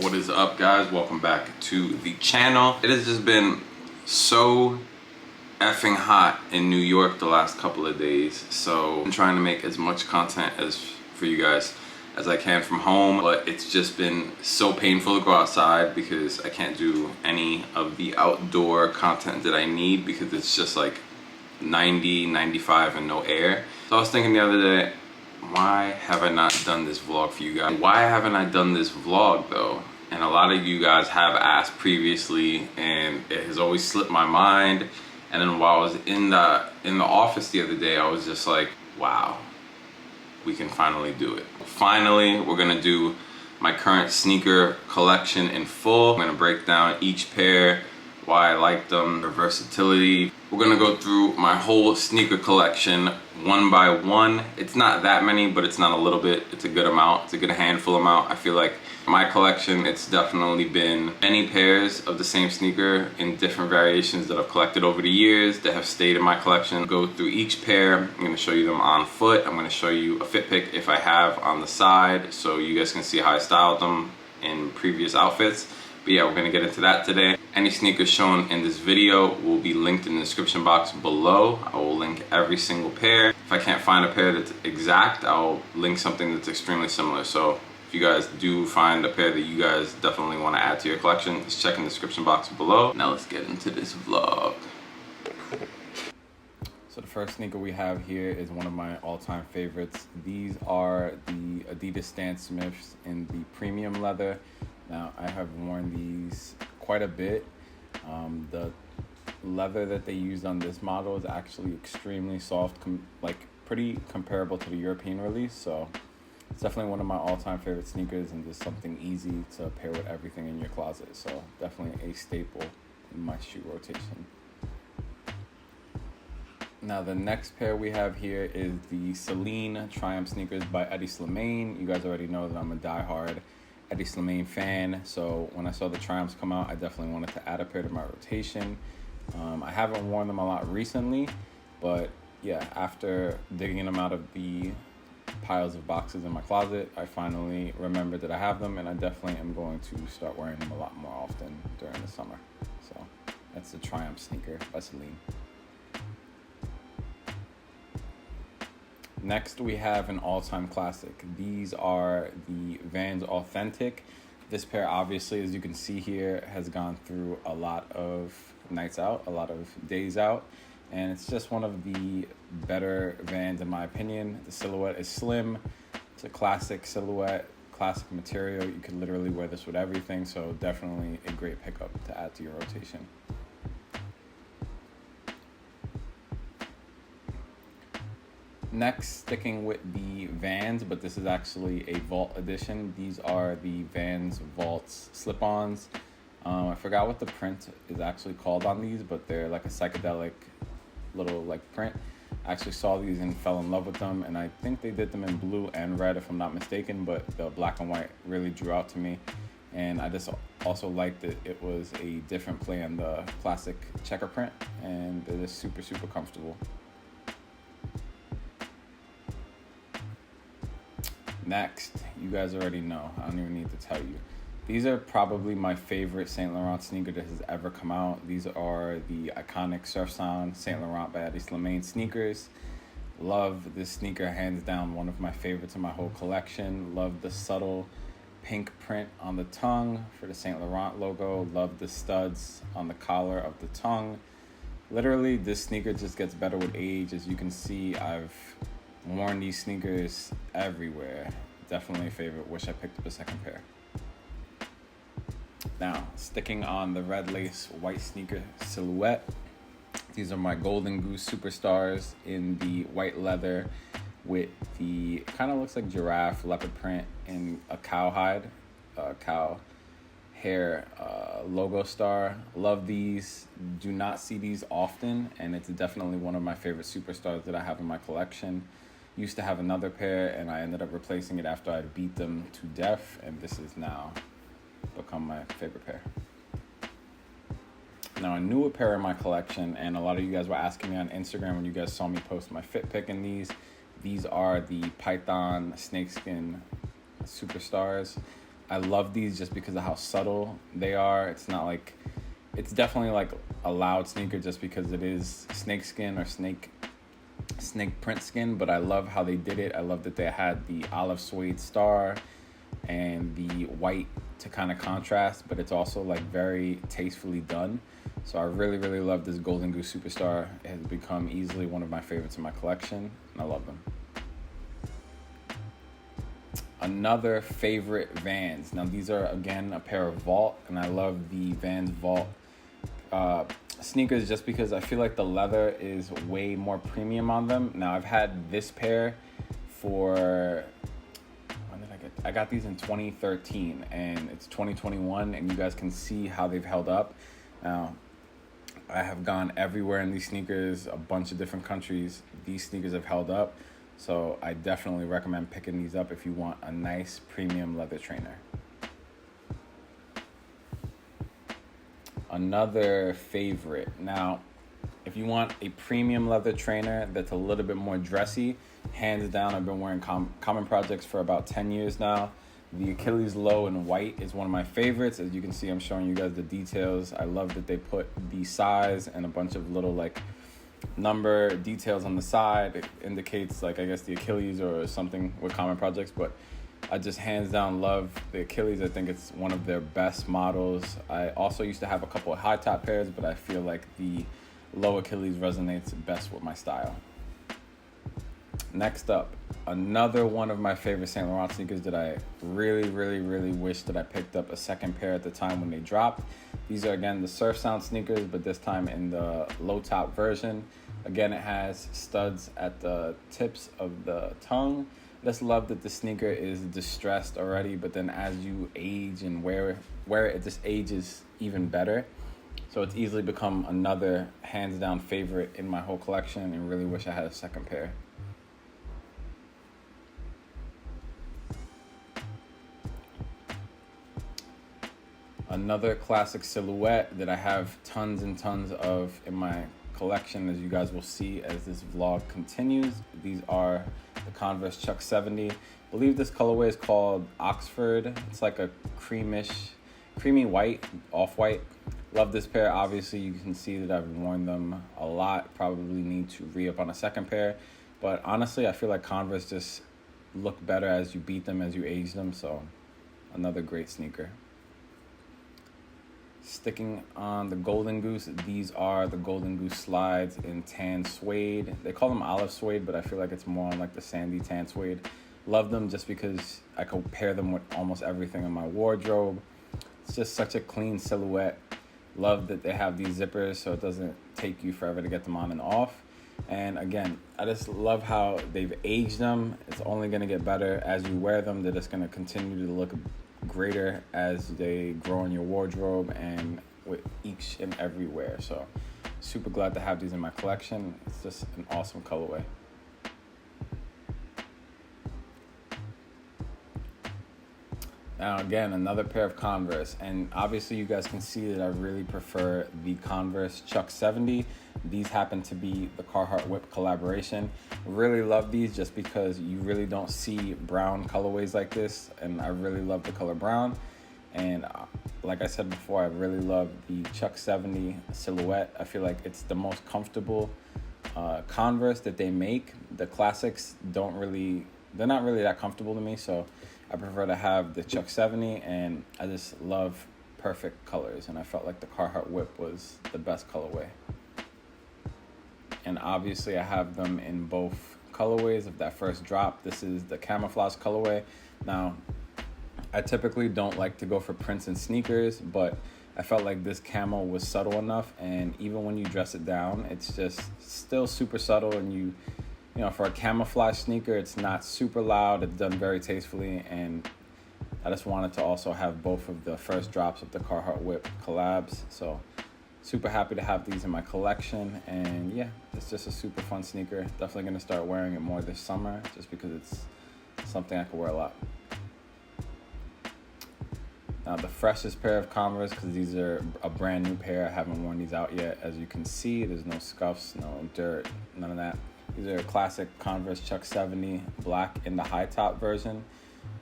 What is up, guys? Welcome back to the channel. It has just been so effing hot in New York the last couple of days, so I'm trying to make as much content as for you guys as I can from home, but it's just been so painful to go outside because I can't do any of the outdoor content that I need because it's just like 90, 95 and no air. So I was thinking the other day, why have I not done this vlog for you guys? Why haven't I done this vlog though? And a lot of you guys have asked previously and it has always slipped my mind. And then while I was in the office the other day, I was just like, wow, we can finally do it. Finally, we're gonna do my current sneaker collection in full. I'm gonna break down each pair, why I like them, their versatility. We're gonna go through my whole sneaker collection one by one. It's not that many, but it's not a little bit. It's a good amount. It's a good handful amount. I feel like my collection, it's definitely been many pairs of the same sneaker in different variations that I've collected over the years that have stayed in my collection. Go through each pair. I'm gonna show you them on foot. I'm gonna show you a fit pic if I have on the side so you guys can see how I styled them in previous outfits. But yeah, we're gonna get into that today. Any sneakers shown in this video will be linked in the description box below. I will link every single pair. If I can't find a pair that's exact, I'll link something that's extremely similar. So if you guys do find a pair that you guys definitely wanna add to your collection, just check in the description box below. Now let's get into this vlog. So the first sneaker we have here is one of my all-time favorites. These are the Adidas Stan Smiths in the premium leather. Now, I have worn these quite a bit. The leather that they used on this model is actually extremely soft, like pretty comparable to the European release. So it's definitely one of my all-time favorite sneakers and just something easy to pair with everything in your closet. So definitely a staple in my shoe rotation. Now the next pair we have here is the Celine Triumph sneakers by Eddie Slimane. You guys already know that I'm a diehard Eddie Slimane fan, so when I saw the Triumphs come out, I definitely wanted to add a pair to my rotation. I haven't worn them a lot recently, but yeah, after digging them out of the piles of boxes in my closet, I finally remembered that I have them, and I definitely am going to start wearing them a lot more often during the summer. So that's the Triumph sneaker by Celine. Next, we have an all-time classic. These are the Vans Authentic. This pair, obviously, as you can see here, has gone through a lot of nights out, a lot of days out, and it's just one of the better Vans in my opinion. The silhouette is slim. It's a classic silhouette, classic material. You can literally wear this with everything, so definitely a great pickup to add to your rotation. Next, sticking with the Vans, but this is actually a Vault edition. These are the Vans Vaults slip-ons. I forgot what the print is actually called on these, but they're like a psychedelic little like print. I actually saw these and fell in love with them, and I think they did them in blue and red if I'm not mistaken, but the black and white really drew out to me. And I just also liked that it was a different play on the classic checker print, and they're just super, super comfortable. Next, you guys already know, I don't even need to tell you. These are probably my favorite Saint Laurent sneaker that has ever come out. These are the iconic Surf Sound Saint Laurent by Eddie Slimane sneakers. Love this sneaker, hands down one of my favorites in my whole collection. Love the subtle pink print on the tongue for the Saint Laurent logo. Love the studs on the collar of the tongue. Literally, this sneaker just gets better with age. As you can see, I've worn these sneakers everywhere. Definitely a favorite. Wish I picked up a second pair. Now, sticking on the red lace white sneaker silhouette. These are my Golden Goose Superstars in the white leather with the kind of looks like giraffe leopard print in a cowhide, cow hair logo star. Love these. Do not see these often, and it's definitely one of my favorite Superstars that I have in my collection. Used to have another pair, and I ended up replacing it after I beat them to death, and this is now become my favorite pair. Now, a newer pair in my collection, and a lot of you guys were asking me on Instagram when you guys saw me post my fit pic in these. These are the Python Snakeskin Superstars. I love these just because of how subtle they are. It's not like, it's definitely like a loud sneaker just because it is snakeskin or snake print skin, but I love how they did it. I love that they had the olive suede star and the white to kind of contrast, but it's also like very tastefully done. So I really, really love this Golden Goose Superstar. It has become easily one of my favorites in my collection, and I love them. Another favorite, Vans. Now these are again a pair of Vault, and I love the Vans Vault sneakers just because I feel like the leather is way more premium on them. Now I've had this pair for, when did I got these in 2013 and it's 2021, and you guys can see how they've held up. Now I have gone everywhere in these sneakers, a bunch of different countries. These sneakers have held up, so I definitely recommend picking these up if you want a nice premium leather trainer. Another favorite. Now, if you want a premium leather trainer that's a little bit more dressy, hands down, I've been wearing Common Projects for about 10 years now. The Achilles Low in white is one of my favorites. As you can see, I'm showing you guys the details. I love that they put the size and a bunch of little like number details on the side. It indicates like, I guess, the Achilles or something with Common Projects, but I just hands down love the Achilles. I think it's one of their best models. I also used to have a couple of high top pairs, but I feel like the low Achilles resonates best with my style. Next up, another one of my favorite Saint Laurent sneakers that I really, really, really wish that I picked up a second pair at the time when they dropped. These are, again, the Surf Sound sneakers, but this time in the low top version. Again, it has studs at the tips of the tongue. Just love that the sneaker is distressed already, but then as you age and wear it just ages even better. So it's easily become another hands down favorite in my whole collection, and really wish I had a second pair. Another classic silhouette that I have tons and tons of in my collection, as you guys will see as this vlog continues. These are the Converse Chuck 70. I believe this colorway is called Oxford. It's like a creamy white, off-white. Love this pair. Obviously, you can see that I've worn them a lot. Probably need to re-up on a second pair. But honestly, I feel like Converse just look better as you beat them, as you age them. So another great sneaker. Sticking on the Golden Goose, these are the Golden Goose slides in tan suede. They call them olive suede, but I feel like it's more on like the sandy tan suede. Love them just because I could pair them with almost everything in my wardrobe. It's just such a clean silhouette. Love that they have these zippers so it doesn't take you forever to get them on and off. And again, I just love how they've aged them. It's only going to get better as you wear them. They're just going to continue to look greater as they grow in your wardrobe and with each and every wear. So super glad to have these in my collection. It's just an awesome colorway. Now again, another pair of Converse, and obviously you guys can see that I really prefer the Converse Chuck 70. These happen to be the Carhartt Whip collaboration. Really love these just because you really don't see brown colorways like this, and I really love the color brown. And like I said before, I really love the Chuck 70 silhouette. I feel like it's the most comfortable Converse that they make. The classics they're not really that comfortable to me, so I prefer to have the Chuck 70, and I just love perfect colors, and I felt like the Carhartt Whip was the best colorway. And obviously I have them in both colorways of that first drop. This is the Camouflage colorway. Now, I typically don't like to go for prints and sneakers, but I felt like this camo was subtle enough, and even when you dress it down, it's just still super subtle, and you know, for a camouflage sneaker, it's not super loud. It's done very tastefully, and I just wanted to also have both of the first drops of the Carhartt Whip collabs. So super happy to have these in my collection, and yeah, it's just a super fun sneaker. Definitely gonna start wearing it more this summer just because it's something I can wear a lot. Now the freshest pair of Converse, because these are a brand new pair. I haven't worn these out yet. As you can see, there's no scuffs, no dirt, none of that. These are classic Converse Chuck 70 black in the high top version.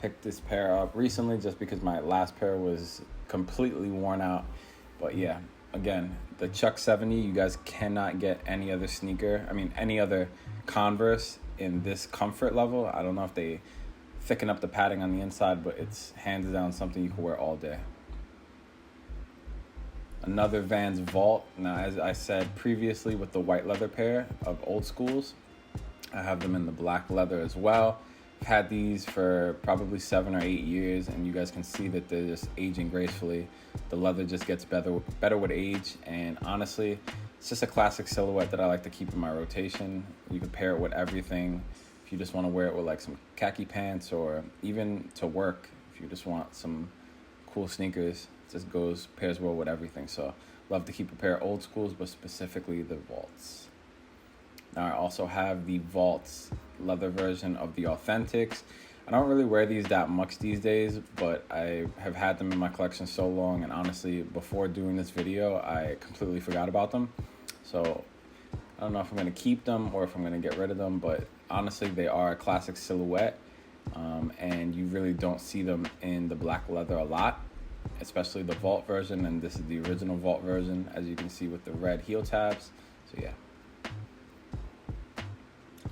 picked this pair up recently just because my last pair was completely worn out. But yeah, again, the Chuck 70, you guys cannot get any other sneaker, any other Converse in this comfort level. I don't know if they thicken up the padding on the inside, but it's hands down something you can wear all day. Another Vans Vault. Now, as I said previously with the white leather pair of Old Skools, I have them in the black leather as well. I've had these for probably 7 or 8 years, and you guys can see that they're just aging gracefully. The leather just gets better with age, and honestly, it's just a classic silhouette that I like to keep in my rotation. You can pair it with everything. If you just want to wear it with like some khaki pants, or even to work, if you just want some cool sneakers, it just pairs well with everything. So love to keep a pair of Old Skools, but specifically the Vaults. Now I also have the Vaults leather version of the Authentics. I don't really wear these that much these days, but I have had them in my collection so long, and honestly, before doing this video, I completely forgot about them. So I don't know if I'm going to keep them or if I'm going to get rid of them, but honestly, they are a classic silhouette, and you really don't see them in the black leather a lot, especially the Vault version, and this is the original Vault version, as you can see with the red heel tabs. So yeah.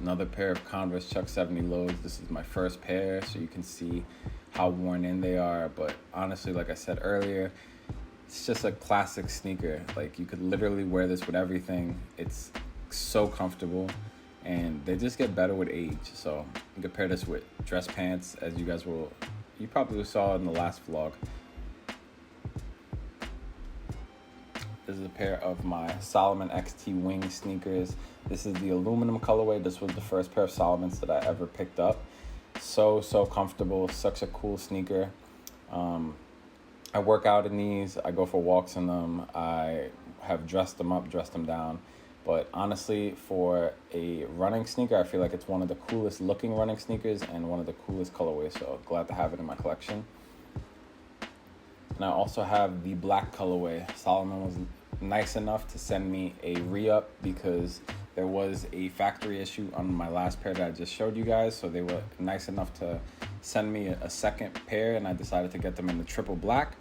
Another pair of Converse Chuck 70 lows. This is my first pair, so you can see how worn in they are. But honestly, like I said earlier, it's just a classic sneaker. Like, you could literally wear this with everything. It's so comfortable, and they just get better with age. So you can pair this with dress pants, as you probably saw in the last vlog. This is a pair of my Salomon XT Wing sneakers. This is the aluminum colorway. This was the first pair of Salomons that I ever picked up. So comfortable, such a cool sneaker. I work out in these. I go for walks in them. I have dressed them up, dressed them down. But honestly, for a running sneaker, I feel like it's one of the coolest looking running sneakers and one of the coolest colorways. So glad to have it in my collection. And I also have the black colorway. Salomon was nice enough to send me a re-up because there was a factory issue on my last pair that I just showed you guys. So they were nice enough to send me a second pair, and I decided to get them in the triple black.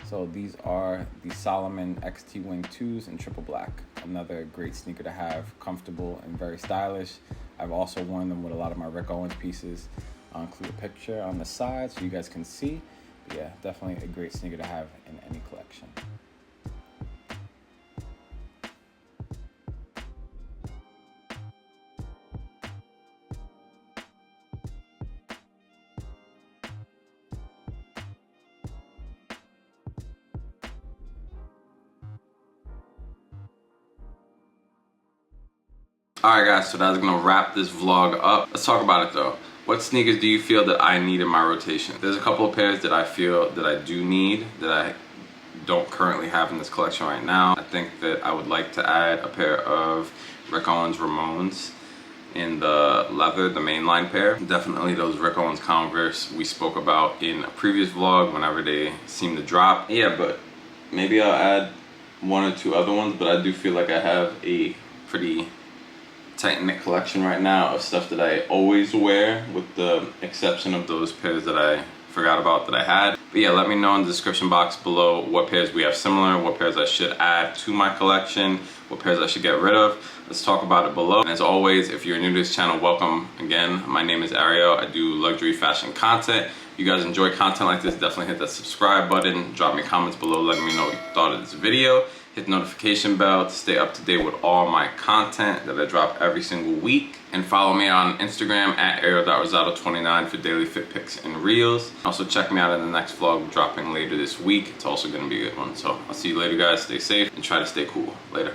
So these are the Salomon XT Wing 2s in triple black. Another great sneaker to have, comfortable and very stylish. I've also worn them with a lot of my Rick Owens pieces. I'll include a picture on the side so you guys can see. Yeah, definitely a great sneaker to have in any collection. Alright guys, so that's gonna wrap this vlog up. Let's talk about it though. What sneakers do you feel that I need in my rotation? There's a couple of pairs that I feel that I do need that I don't currently have in this collection right now. I think that I would like to add a pair of Rick Owens Ramones in the leather, the mainline pair. Definitely those Rick Owens Converse we spoke about in a previous vlog whenever they seem to drop. Yeah, but maybe I'll add one or two other ones, but I do feel like I have a pretty tight-knit collection right now of stuff that I always wear, with the exception of those pairs that I forgot about that I had. But yeah, let me know in the description box below what pairs we have similar, what pairs I should add to my collection, what pairs I should get rid of. Let's talk about it below. And as always, if you're new to this channel, welcome again. My name is Ariel. I do luxury fashion content. If you guys enjoy content like this, definitely hit that subscribe button. Drop me comments below letting me know what you thought of this video. Hit the notification bell to stay up to date with all my content that I drop every single week. And follow me on Instagram at Ariel.Rosado29 for daily fit pics and reels. Also check me out in the next vlog dropping later this week. It's also going to be a good one. So I'll see you later guys. Stay safe and try to stay cool. Later.